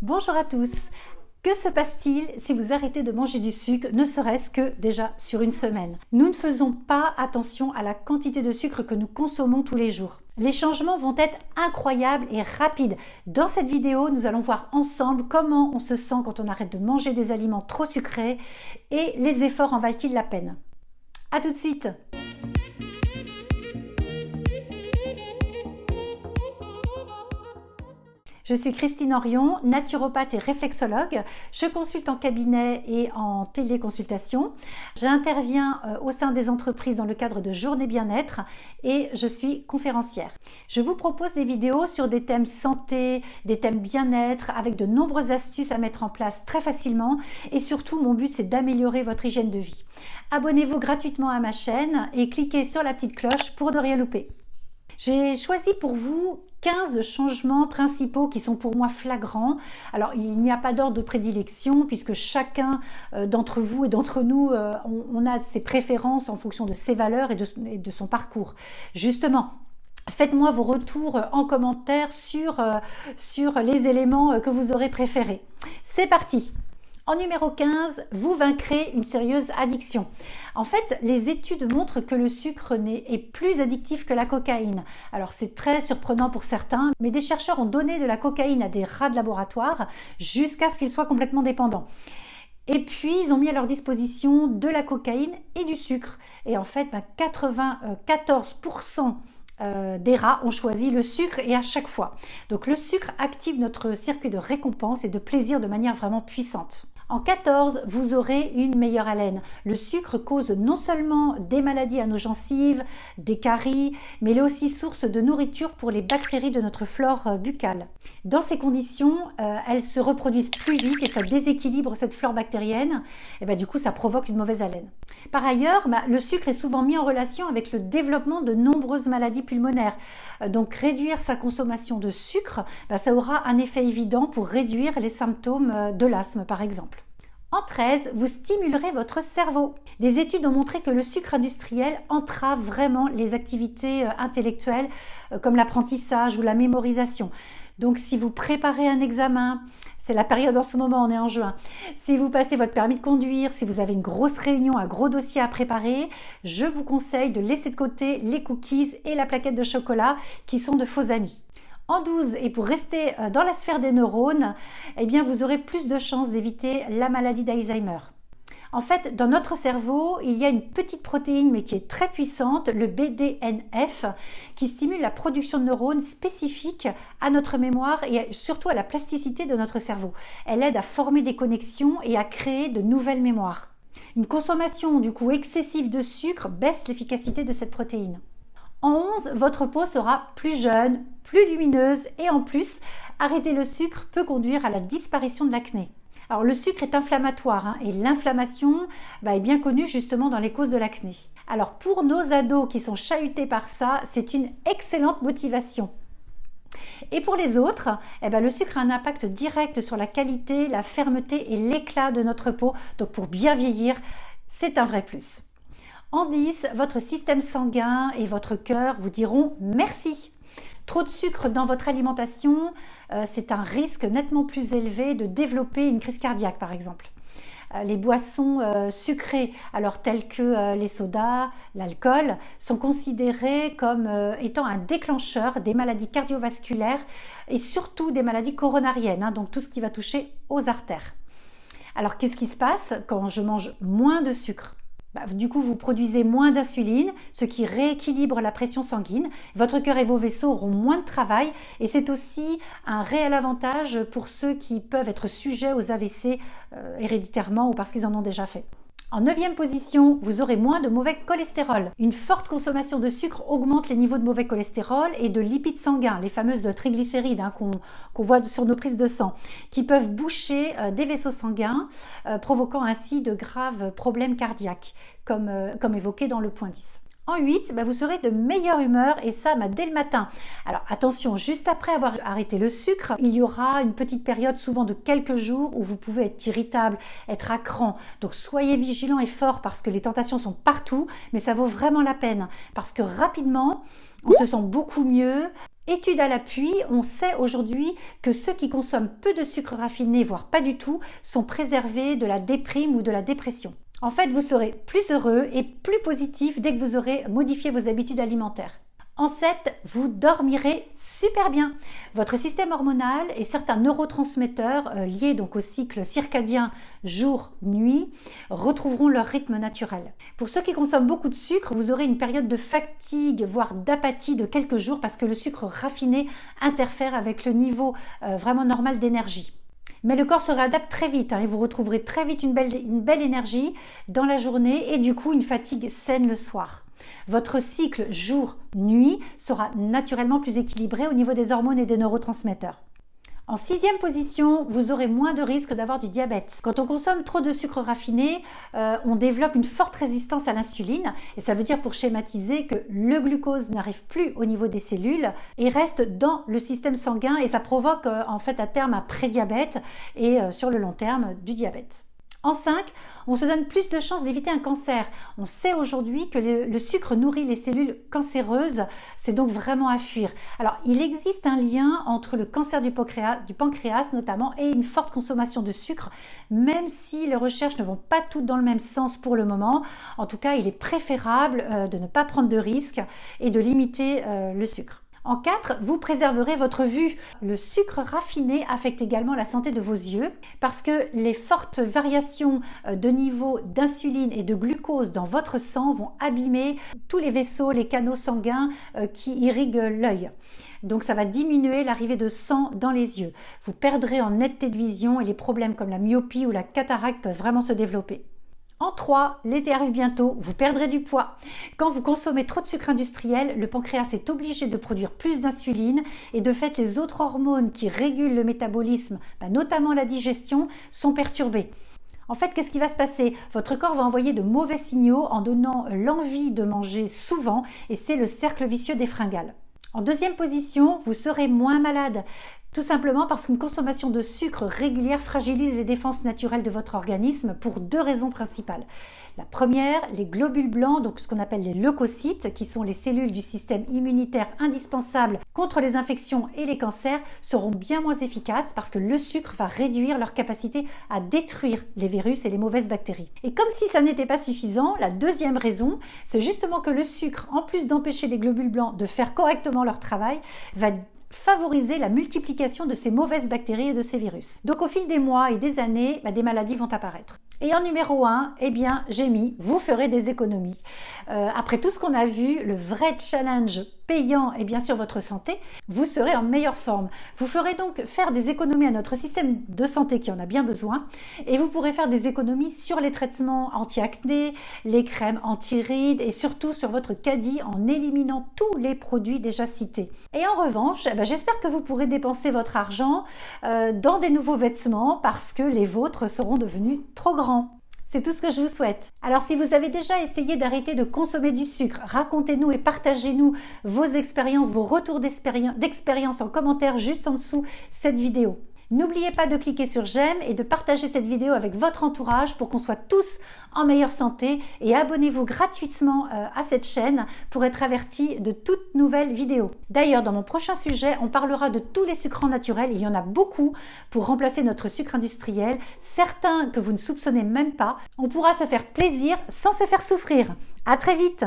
Bonjour à tous. Que se passe-t-il si vous arrêtez de manger du sucre, ne serait-ce que déjà sur une semaine? Nous ne faisons pas attention à la quantité de sucre que nous consommons tous les jours. Les changements vont être incroyables et rapides. Dans cette vidéo, nous allons voir ensemble comment on se sent quand on arrête de manger des aliments trop sucrés et les efforts en valent-ils la peine? A tout de suite! Je suis Christine Orion, naturopathe et réflexologue. Je consulte en cabinet et en téléconsultation. J'interviens au sein des entreprises dans le cadre de journées bien-être et je suis conférencière. Je vous propose des vidéos sur des thèmes santé, des thèmes bien-être avec de nombreuses astuces à mettre en place très facilement et surtout mon but c'est d'améliorer votre hygiène de vie. Abonnez-vous gratuitement à ma chaîne et cliquez sur la petite cloche pour ne rien louper. J'ai choisi pour vous 15 changements principaux qui sont pour moi flagrants. Alors, il n'y a pas d'ordre de prédilection puisque chacun d'entre vous et d'entre nous, on a ses préférences en fonction de ses valeurs et de son parcours. Justement, faites-moi vos retours en commentaire sur les éléments que vous aurez préférés. C'est parti! En numéro 15, vous vaincrez une sérieuse addiction. En fait, les études montrent que le sucre est plus addictif que la cocaïne. Alors c'est très surprenant pour certains, mais des chercheurs ont donné de la cocaïne à des rats de laboratoire jusqu'à ce qu'ils soient complètement dépendants. Et puis, ils ont mis à leur disposition de la cocaïne et du sucre. Et en fait, 94% des rats ont choisi le sucre et à chaque fois. Donc le sucre active notre circuit de récompense et de plaisir de manière vraiment puissante. En 14, vous aurez une meilleure haleine. Le sucre cause non seulement des maladies à nos gencives, des caries, mais il est aussi source de nourriture pour les bactéries de notre flore buccale. Dans ces conditions, elles se reproduisent plus vite et ça déséquilibre cette flore bactérienne. Et du coup, ça provoque une mauvaise haleine. Par ailleurs, le sucre est souvent mis en relation avec le développement de nombreuses maladies pulmonaires. Donc, réduire sa consommation de sucre, ça aura un effet évident pour réduire les symptômes de l'asthme, par exemple. En 13, vous stimulerez votre cerveau. Des études ont montré que le sucre industriel entrave vraiment les activités intellectuelles comme l'apprentissage ou la mémorisation. Donc si vous préparez un examen, c'est la période en ce moment, on est en juin, si vous passez votre permis de conduire, si vous avez une grosse réunion, un gros dossier à préparer, je vous conseille de laisser de côté les cookies et la plaquette de chocolat qui sont de faux amis. En 12, et pour rester dans la sphère des neurones, vous aurez plus de chances d'éviter la maladie d'Alzheimer. En fait, dans notre cerveau, il y a une petite protéine, mais qui est très puissante, le BDNF, qui stimule la production de neurones spécifiques à notre mémoire et surtout à la plasticité de notre cerveau. Elle aide à former des connexions et à créer de nouvelles mémoires. Une consommation du coup excessive de sucre baisse l'efficacité de cette protéine. En 11, votre peau sera plus jeune, plus lumineuse et en plus, arrêter le sucre peut conduire à la disparition de l'acné. Alors le sucre est inflammatoire et l'inflammation est bien connue justement dans les causes de l'acné. Alors pour nos ados qui sont chahutés par ça, c'est une excellente motivation. Et pour les autres, le sucre a un impact direct sur la qualité, la fermeté et l'éclat de notre peau. Donc pour bien vieillir, c'est un vrai plus. En 10, votre système sanguin et votre cœur vous diront merci. Trop de sucre dans votre alimentation, c'est un risque nettement plus élevé de développer une crise cardiaque par exemple. Les boissons sucrées, alors telles que les sodas, l'alcool, sont considérées comme étant un déclencheur des maladies cardiovasculaires et surtout des maladies coronariennes, donc tout ce qui va toucher aux artères. Alors qu'est-ce qui se passe quand je mange moins de sucre ? Du coup, vous produisez moins d'insuline, ce qui rééquilibre la pression sanguine. Votre cœur et vos vaisseaux auront moins de travail et c'est aussi un réel avantage pour ceux qui peuvent être sujets aux AVC héréditairement ou parce qu'ils en ont déjà fait. En 9e position, vous aurez moins de mauvais cholestérol. Une forte consommation de sucre augmente les niveaux de mauvais cholestérol et de lipides sanguins, les fameuses triglycérides qu'on voit sur nos prises de sang, qui peuvent boucher des vaisseaux sanguins, provoquant ainsi de graves problèmes cardiaques, comme évoqué dans le point 10. En 8, vous serez de meilleure humeur et ça dès le matin. Alors attention, juste après avoir arrêté le sucre, il y aura une petite période souvent de quelques jours où vous pouvez être irritable, être à cran. Donc soyez vigilants et forts parce que les tentations sont partout, mais ça vaut vraiment la peine parce que rapidement, on se sent beaucoup mieux Étude à l'appui, on sait aujourd'hui que ceux qui consomment peu de sucre raffiné, voire pas du tout, sont préservés de la déprime ou de la dépression. En fait, vous serez plus heureux et plus positif dès que vous aurez modifié vos habitudes alimentaires. En 7, vous dormirez super bien. Votre système hormonal et certains neurotransmetteurs liés donc au cycle circadien jour-nuit retrouveront leur rythme naturel. Pour ceux qui consomment beaucoup de sucre, vous aurez une période de fatigue, voire d'apathie de quelques jours parce que le sucre raffiné interfère avec le niveau vraiment normal d'énergie. Mais le corps se réadapte très vite et vous retrouverez très vite une belle énergie dans la journée et du coup une fatigue saine le soir. Votre cycle jour-nuit sera naturellement plus équilibré au niveau des hormones et des neurotransmetteurs. En 6e position, vous aurez moins de risques d'avoir du diabète. Quand on consomme trop de sucre raffiné, on développe une forte résistance à l'insuline et ça veut dire pour schématiser que le glucose n'arrive plus au niveau des cellules et reste dans le système sanguin et ça provoque en fait à terme un prédiabète et sur le long terme du diabète. En 5, on se donne plus de chances d'éviter un cancer. On sait aujourd'hui que le sucre nourrit les cellules cancéreuses, c'est donc vraiment à fuir. Alors, il existe un lien entre le cancer du pancréas notamment et une forte consommation de sucre, même si les recherches ne vont pas toutes dans le même sens pour le moment. En tout cas, il est préférable de ne pas prendre de risques et de limiter le sucre. En 4, vous préserverez votre vue. Le sucre raffiné affecte également la santé de vos yeux parce que les fortes variations de niveau d'insuline et de glucose dans votre sang vont abîmer tous les vaisseaux, les canaux sanguins qui irriguent l'œil. Donc ça va diminuer l'arrivée de sang dans les yeux. Vous perdrez en netteté de vision et les problèmes comme la myopie ou la cataracte peuvent vraiment se développer. En 3, l'été arrive bientôt, vous perdrez du poids. Quand vous consommez trop de sucre industriel, le pancréas est obligé de produire plus d'insuline et de fait les autres hormones qui régulent le métabolisme, notamment la digestion, sont perturbées. En fait, qu'est-ce qui va se passer? Votre corps va envoyer de mauvais signaux en donnant l'envie de manger souvent et c'est le cercle vicieux des fringales. En 2e position, vous serez moins malade. Tout simplement parce qu'une consommation de sucre régulière fragilise les défenses naturelles de votre organisme pour 2 raisons principales. La première, les globules blancs, donc ce qu'on appelle les leucocytes, qui sont les cellules du système immunitaire indispensables contre les infections et les cancers, seront bien moins efficaces parce que le sucre va réduire leur capacité à détruire les virus et les mauvaises bactéries. Et comme si ça n'était pas suffisant, la 2e raison, c'est justement que le sucre, en plus d'empêcher les globules blancs de faire correctement leur travail, va favoriser la multiplication de ces mauvaises bactéries et de ces virus. Donc au fil des mois et des années, des maladies vont apparaître. Et en numéro 1, j'ai mis « Vous ferez des économies ». Après tout ce qu'on a vu, le vrai challenge payant est bien sûr votre santé, vous serez en meilleure forme. Vous ferez donc faire des économies à notre système de santé qui en a bien besoin et vous pourrez faire des économies sur les traitements anti-acné, les crèmes anti-rides et surtout sur votre caddie en éliminant tous les produits déjà cités. Et en revanche, j'espère que vous pourrez dépenser votre argent dans des nouveaux vêtements parce que les vôtres seront devenus trop grands. C'est tout ce que je vous souhaite. Alors si vous avez déjà essayé d'arrêter de consommer du sucre, racontez-nous et partagez-nous vos expériences, vos retours d'expérience en commentaire juste en dessous cette vidéo. N'oubliez pas de cliquer sur j'aime et de partager cette vidéo avec votre entourage pour qu'on soit tous en meilleure santé et abonnez-vous gratuitement à cette chaîne pour être averti de toutes nouvelles vidéos. D'ailleurs, dans mon prochain sujet, on parlera de tous les sucrants naturels. Il y en a beaucoup pour remplacer notre sucre industriel, certains que vous ne soupçonnez même pas. On pourra se faire plaisir sans se faire souffrir. À très vite!